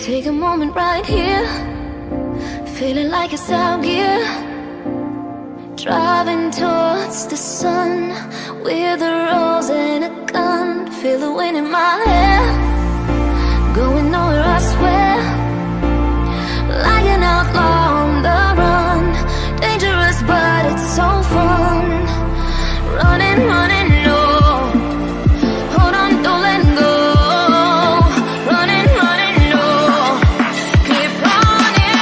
Take a moment right here, feeling like it's out gear. Driving towards the sun with a rose and a gun. Feel the wind in my hair, going nowhere I swear. Like an outlaw on the run, dangerous but it's so fun. Running, running, no, hold on, don't let go. Running, running, no, keep running.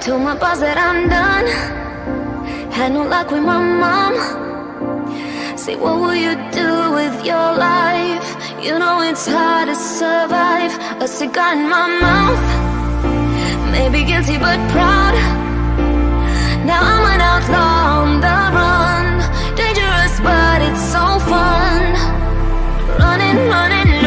Told my boss that I'm done. Had no luck with my mom. Say, what will you do with your life? You know it's hard to survive. A cigar in my mouth, maybe guilty but proud. Now I'm an outlaw on the run, dangerous but it's so fun. Running, running,